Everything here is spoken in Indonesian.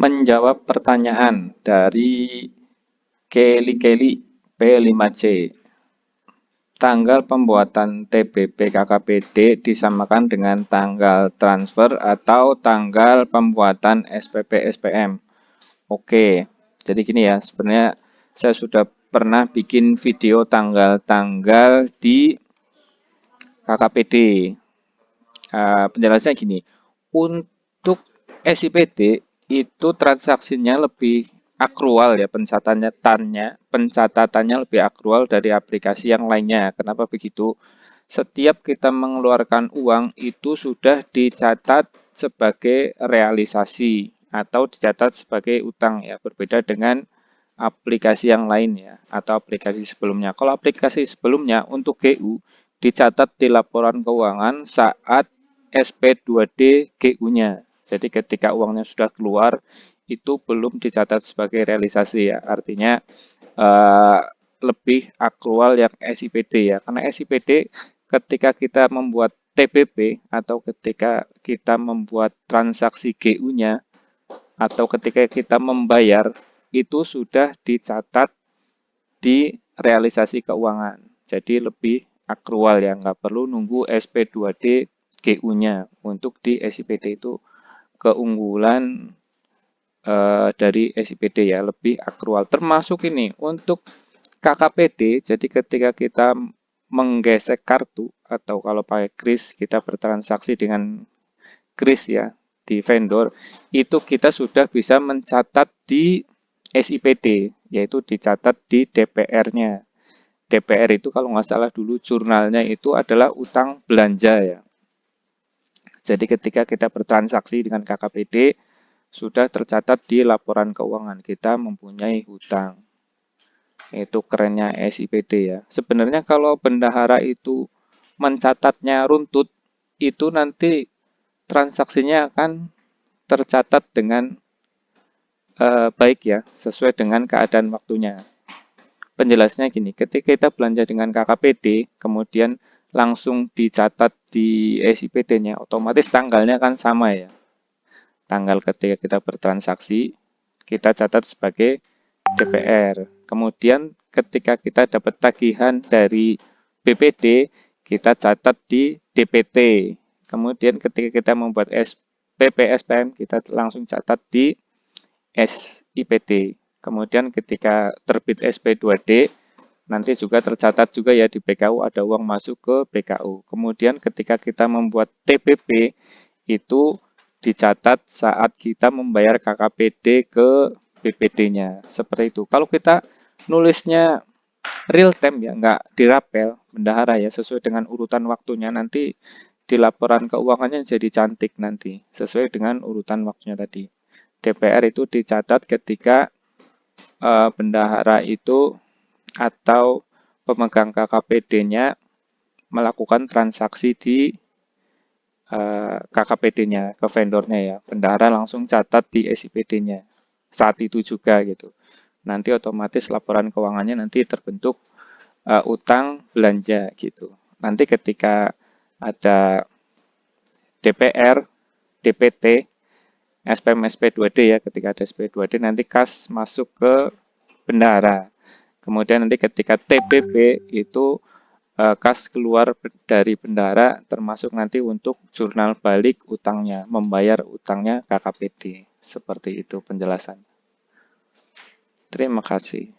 Menjawab pertanyaan dari Kelly Kelly P5C. Tanggal pembuatan TBP KKPD disamakan dengan tanggal transfer atau tanggal pembuatan SPP SPM. Oke, jadi gini ya, sebenarnya saya sudah pernah bikin video tanggal-tanggal di KKPD. Penjelasannya gini, untuk SIPD itu transaksinya lebih akrual ya, pencatatannya lebih akrual dari aplikasi yang lainnya. Kenapa begitu? Setiap kita mengeluarkan uang itu sudah dicatat sebagai realisasi atau dicatat sebagai utang ya, berbeda dengan aplikasi yang lain ya, atau aplikasi sebelumnya. Kalau aplikasi sebelumnya untuk GU dicatat di laporan keuangan saat SP2D GU-nya. Jadi ketika uangnya sudah keluar itu belum dicatat sebagai realisasi ya. Artinya eh, lebih akrual yang SIPD ya. Karena SIPD ketika kita membuat TBP atau ketika kita membuat transaksi GU-nya atau ketika kita membayar itu sudah dicatat di realisasi keuangan. Jadi lebih akrual ya, nggak perlu nunggu SP2D GU-nya. Untuk di SIPD itu keunggulan dari SIPD ya, lebih akrual. Termasuk ini untuk KKPD, jadi ketika kita menggesek kartu atau kalau pakai kris kita bertransaksi dengan kris ya di vendor, itu kita sudah bisa mencatat di SIPD, yaitu dicatat di DPR-nya. DPR itu kalau nggak salah dulu jurnalnya itu adalah utang belanja ya. Jadi ketika kita bertransaksi dengan KKPD, sudah tercatat di laporan keuangan kita mempunyai hutang. Itu kerennya SIPD ya. Sebenarnya kalau bendahara itu mencatatnya runtut, itu nanti transaksinya akan tercatat dengan baik ya, sesuai dengan keadaan waktunya. Penjelasnya gini, ketika kita belanja dengan KKPD, kemudian langsung dicatat di SIPD-nya, otomatis tanggalnya kan sama ya. Tanggal ketika kita bertransaksi, kita catat sebagai DPR. Kemudian ketika kita dapat tagihan dari BPD, kita catat di DPT. Kemudian ketika kita membuat SPP SPM, kita langsung catat di SIPD. Kemudian ketika terbit SP2D, nanti juga tercatat juga ya di BKU ada uang masuk ke BKU. Kemudian ketika kita membuat TBP, itu dicatat saat kita membayar KKPD ke BPD-nya. Seperti itu. Kalau kita nulisnya real time ya, nggak dirapel, bendahara ya, sesuai dengan urutan waktunya, nanti di laporan keuangannya jadi cantik nanti, sesuai dengan urutan waktunya tadi. DPR itu dicatat ketika bendahara itu atau pemegang KKPD-nya melakukan transaksi di KKPD-nya ke vendornya ya. Bendahara langsung catat di SIPD-nya saat itu juga gitu. Nanti otomatis laporan keuangannya nanti terbentuk utang belanja gitu. Nanti ketika ada DPR, DPT, SPM SP2D ya, ketika ada SP2D nanti kas masuk ke bendahara. Kemudian nanti ketika TBP itu kas keluar dari bendahara termasuk nanti untuk jurnal balik utangnya, membayar utangnya KKPD. Seperti itu penjelasan. Terima kasih.